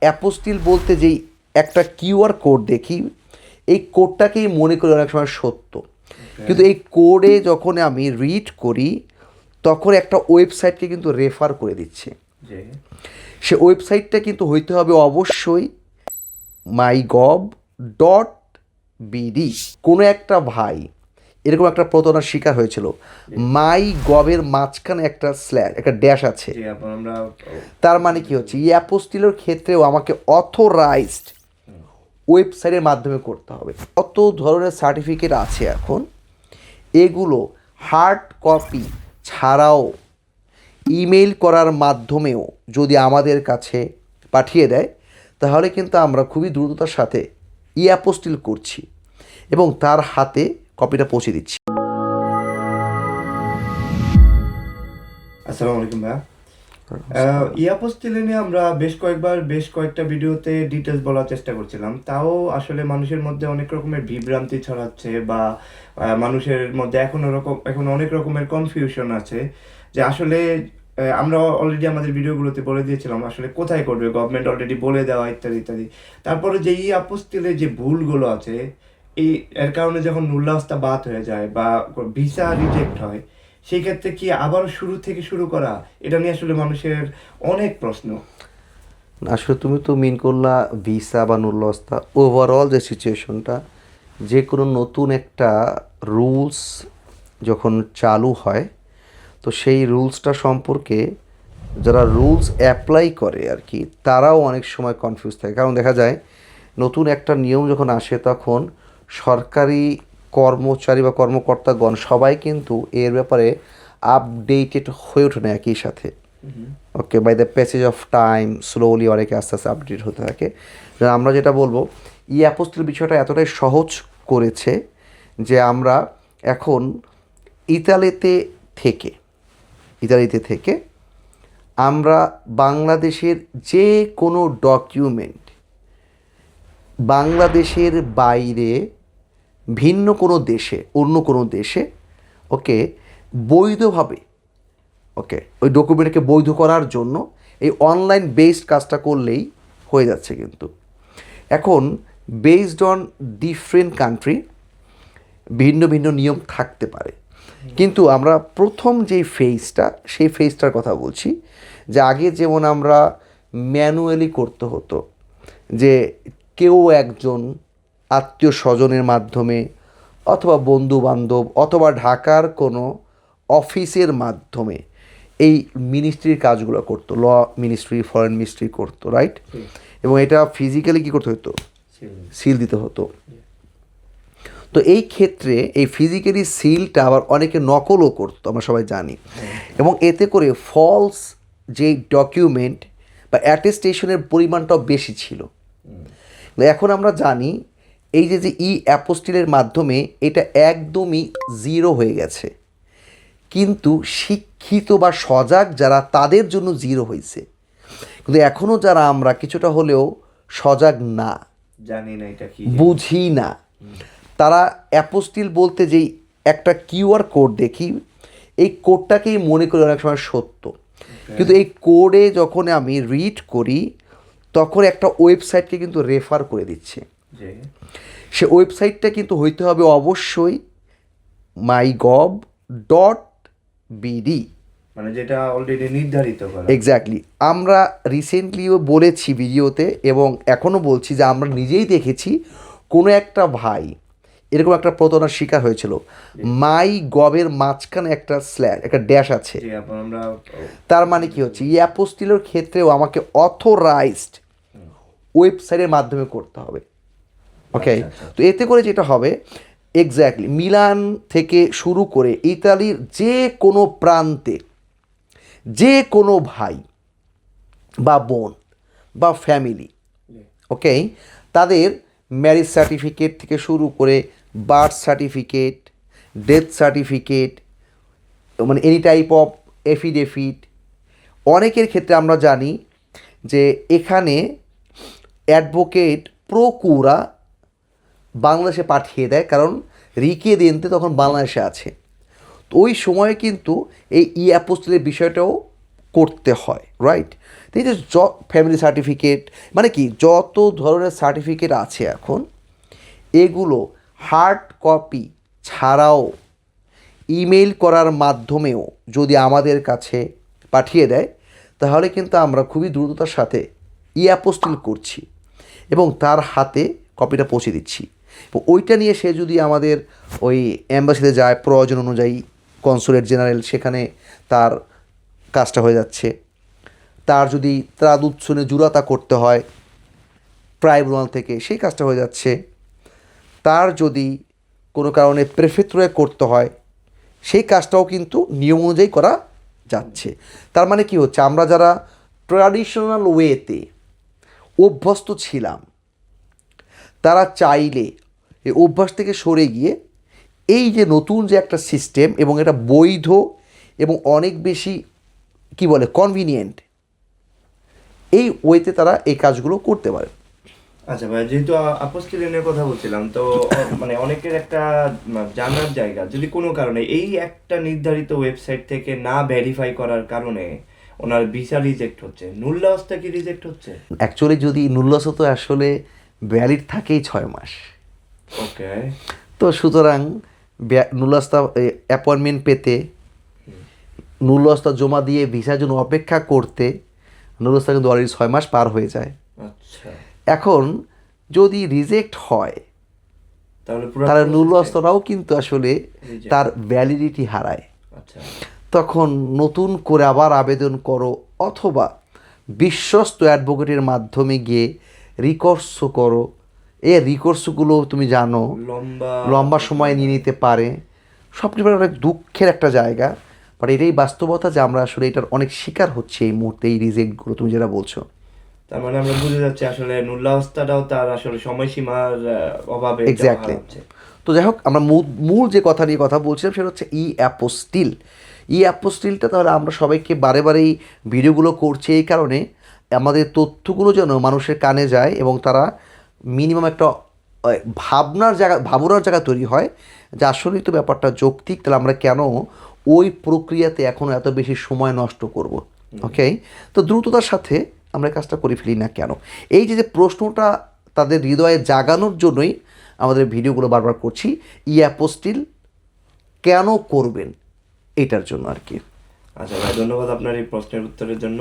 Apostille বলতে যেই একটা কিউআর কোড দেখি, এই কোডটাকেই মনে করি অনেক সময় সত্য, কিন্তু এই কোডে যখন আমি রিড করি তখন একটা ওয়েবসাইটকে কিন্তু রেফার করে দিচ্ছে। সে ওয়েবসাইটটা কিন্তু হইতে হবে অবশ্যই mygov.bd। কোনো একটা ভাই এরকম একটা প্রতারণার শিকার হয়েছিল। মাই গভের মাঝখানে একটা স্ল্যাশ, একটা ড্যাশ আছে। তার মানে কি হচ্ছে, অ্যাপোস্টিলের ক্ষেত্রেও আমাকে অথরাইজড ওয়েবসাইটের মাধ্যমে করতে হবে। কত ধরনের সার্টিফিকেট আছে এখন, এগুলো হার্ড কপি ছাড়াও ইমেল করার মাধ্যমেও যদি আমাদের কাছে পাঠিয়ে দেয়, তাহলে কিন্তু আমরা খুবই দ্রুততার সাথে অ্যাপোস্টিল করছি এবং তার হাতে কপিটা পৌঁছে দিচ্ছি। আসসালামু আলাইকুম ভাইয়া। অ্যাপোস্টিলে নিয়ে আমরা বেশ কয়েকটা ভিডিওতে ডিটেলস বলার চেষ্টা করছিলাম, তাও আসলে মানুষের মধ্যে অনেক রকমের বিভ্রান্তি ছড়াচ্ছে বা মানুষের মধ্যে এখন অনেক রকমের কনফিউশন আছে যে আসলে আমরা অলরেডি আমাদের ভিডিওগুলোতে বলে দিয়েছিলাম আসলে কোথায় করবে, গভর্নমেন্ট অলরেডি বলে দেওয়া ইত্যাদি ইত্যাদি। তারপরে যে অ্যাপোস্টিলের যে ভুলগুলো আছে, এর কারণে যখন নুল্লাস্তা বাদ হয়ে যায় বা ভিসা রিজেক্ট হয়, সেই ক্ষেত্রে কি আবার শুরু থেকে শুরু করা, এটা নিয়ে আসলে মানুষের অনেক প্রশ্ন। আসলে তুমি তো মিন করলা ভিসা বা নুল্লাস্তা, ওভারঅল যে সিচুয়েশনটা, যে কোনো নতুন একটা রুলস যখন চালু হয়, তো সেই রুলসটা সম্পর্কে যারা রুলস অ্যাপ্লাই করে আর কি, তারাও অনেক সময় কনফিউজ থাকে। কারণ দেখা যায় নতুন একটা নিয়ম যখন আসে, তখন সরকারি কর্মচারী বা কর্মকর্তাগণ সবাই কিন্তু এর ব্যাপারে আপডেটেড হয়ে ওঠে না একই সাথে। Okay, by the passage of time slowly অনেকে আস্তে আস্তে আপডেট হতে থাকে। আমরা যেটা বলবো, অ্যাপোস্টিল বিষয়টা এতটাই সহজ করেছে যে আমরা এখন ইতালিতে থেকে আমরা বাংলাদেশের যে কোনো ডকুমেন্ট বাংলাদেশের বাইরে ভিন্ন কোনো দেশে, অন্য কোনো দেশে, ওকে, বৈধভাবে, ওকে, ওই ডকুমেন্টকে বৈধ করার জন্য এই অনলাইন বেসড কাজটা করলেই হয়ে যাচ্ছে। কিন্তু এখন বেসড অন ডিফারেন্ট কান্ট্রি ভিন্ন ভিন্ন নিয়ম থাকতে পারে, কিন্তু আমরা প্রথম যেই সেই ফেজটার কথা বলছি, যে আগে যেমন আমরা ম্যানুয়ালি করতে হতো, যে কেউ একজন আত্মীয় স্বজনের মাধ্যমে অথবা বন্ধু বান্ধব অথবা ঢাকার কোনো অফিসের মাধ্যমে এই মিনিস্ট্রির কাজগুলো করতো, ল মিনিস্ট্রি, ফরেন মিনিস্ট্রি করতো, রাইট? এবং এটা ফিজিক্যালি কী করতে হতো, সিল দিতে হতো। তো এই ক্ষেত্রে এই ফিজিক্যালি সিলটা আবার অনেকে নকলও করতো, আমরা সবাই জানি, এবং এতে করে ফলস যে ডকুমেন্ট বা অ্যাটেস্টেশনের পরিমাণটাও বেশি ছিল। এখন আমরা জানি এই যে অ্যাপোস্টিলের মাধ্যমে এটা একদমই জিরো হয়ে গেছে, কিন্তু শিক্ষিত বা সজাগ যারা, তাদের জন্য জিরো হয়েছে। কিন্তু এখনও যারা আমরা কিছুটা হলেও সজাগ না, জানি না এটা কি, বুঝি না, তারা অ্যাপোস্টিল বলতে যেই একটা কিউআর কোড দেখি, এই কোডটাকেই মনে করি অনেক সময় সত্য, কিন্তু এই কোডে যখন আমি রিড করি তখন একটা ওয়েবসাইটকে কিন্তু রেফার করে দিচ্ছে। সে ওয়েবসাইটটা কিন্তু হইতে হবে অবশ্যই mygov.bd, মানে যেটা অলরেডি নির্ধারিত করা। এক্স্যাক্টলি। আমরা রিসেন্টলিও বলেছি ভিডিওতে এবং এখনও বলছি যে আমরা নিজেই দেখেছি কোনো একটা ভাই এরকম একটা প্রতারণার শিকার হয়েছিল। মাই গভের মাঝখানে একটা স্ল্যাশ, একটা ড্যাশ আছে। তার মানে কি হচ্ছে, অ্যাপোস্টিলের ক্ষেত্রেও আমাকে অথরাইজড ওয়েবসাইটের মাধ্যমে করতে হবে। ওকে, তো এতে করে যেটা হবে, এক্স্যাক্টলি মিলান থেকে শুরু করে ইতালির যে কোনো প্রান্তে যে কোনো ভাই বা বোন বা ফ্যামিলি, ওকে, তাদের ম্যারেজ সার্টিফিকেট থেকে শুরু করে বার্থ সার্টিফিকেট, ডেথ সার্টিফিকেট, মানে এনি টাইপ অফ এফিডেভিট, অনেকের ক্ষেত্রে আমরা জানি যে এখানে অ্যাডভোকেট প্রকুরা বাংলাদেশে পাঠিয়ে দেয়, কারণ রিকেদেন্তে তখন বাংলাদেশে আছে। তো ওই সময়ে কিন্তু এই অ্যাপোস্টিলের বিষয়টাও করতে হয়, রাইট? এই যে ফ্যামিলি সার্টিফিকেট মানে কি যত ধরনের সার্টিফিকেট আছে এখন, এগুলো হার্ড কপি ছাড়াও ইমেল করার মাধ্যমেও যদি আমাদের কাছে পাঠিয়ে দেয়, তাহলে কিন্তু আমরা খুবই দ্রুততার সাথে অ্যাপোস্টিল করছি এবং তার হাতে কপিটা পৌঁছে দিচ্ছি। ওইটা নিয়ে সে যদি আমাদের ওই অ্যাম্বাসিতে যায় প্রয়োজন অনুযায়ী, কনসুলেট জেনারেল, সেখানে তার কাজটা হয়ে যাচ্ছে। তার যদি ট্রাদুকশনে জুরাতা করতে হয় ট্রাইব্যুনাল থেকে, সেই কাজটা হয়ে যাচ্ছে। তার যদি কোনো কারণে প্রেফেক্টরে করতে হয়, সেই কাজটাও কিন্তু নিয়ম অনুযায়ী করা যাচ্ছে। তার মানে কি হচ্ছে, আমরা যারা ট্র্যাডিশনাল ওয়েতে অভ্যস্ত ছিলাম, তারা চাইলে এই অভ্যাস থেকে সরে গিয়ে এই যে নতুন যে একটা সিস্টেম, এবং এটা বৈধ এবং অনেক বেশি কি বলে কনভিনিয়েন্ট, এই ওয়েতে তারা এই কাজগুলো করতে পারে। আচ্ছা ভাই, যেহেতু অ্যাপোস্টিলিনের কথা বলছিলাম, তো মানে অনেকের একটা জানার জায়গা, যদি কোনো কারণে এই একটা নির্ধারিত ওয়েবসাইট থেকে না ভেরিফাই করার কারণে ওনার ভিসা রিজেক্ট হচ্ছে, নুল্লাহসটা কি রিজেক্ট হচ্ছে? অ্যাকচুয়ালি যদি নুল্লাস তো আসলে ভ্যালিড থাকেই 6 মাস। ওকে। তো সুতরাং নুল্লাসটা অ্যাপয়েন্টমেন্ট পেতে, নুল্লাসটা জমা দিয়ে ভিসার জন্য অপেক্ষা করতে নুল্লাসটা কিন্তু অলরেডি 6 মাস পার হয়ে যায়। আচ্ছা, এখন যদি রিজেক্ট হয়, তাহলে নুল্লাসটাও কিন্তু আসলে তার ভ্যালিডিটি হারায়। আচ্ছা, তখন নতুন করে আবার আবেদন করো, অথবা বিশ্বস্ত অ্যাডভোকেটের মাধ্যমে গিয়ে রিকোর্স করো। এই রিকোর্সগুলো তুমি জানো লম্বা সময় নিয়ে নিতে পারে। সবটি অনেক দুঃখের একটা জায়গা, বাট এটাই বাস্তবতা যে আমরা আসলে এটার অনেক শিকার হচ্ছে এই মুহূর্তে, এই রিজেক্টগুলো তুমি যেটা বলছো। তার মানে আমরা বুঝে যাচ্ছি আসলে নুল্লাহসটাও তার আসলে সময়সীমার অভাবে এক্স্যাক্টলি। তো যাই হোক, আমরা মূল যে কথা নিয়ে কথা বলছিলাম সেটা হচ্ছে অ্যাপোস্টিল। অ্যাপোস্টিলটা তাহলে আমরা সবাইকে বারে বারে এই ভিডিওগুলো করছি এই কারণে, আমাদের তথ্যগুলো যেন মানুষের কানে যায় এবং তারা মিনিমাম একটা ভাবনার জায়গা তৈরি হয় যে আসলেই তো ব্যাপারটা যৌক্তিক, তাহলে আমরা কেন ওই প্রক্রিয়াতে এখনও এত বেশি সময় নষ্ট করব। ওকে, তো দ্রুততার সাথে আমরা কাজটা করে ফেলি না কেন? এই যে প্রশ্নটা তাদের হৃদয়ে জাগানোর জন্যই আমাদের ভিডিওগুলো বারবার করছি। অ্যাপোস্টিল কেন করবেন, এটার জন্য আর কি। আচ্ছা ভাই, ধন্যবাদ আপনার এই প্রশ্নের উত্তরের জন্য।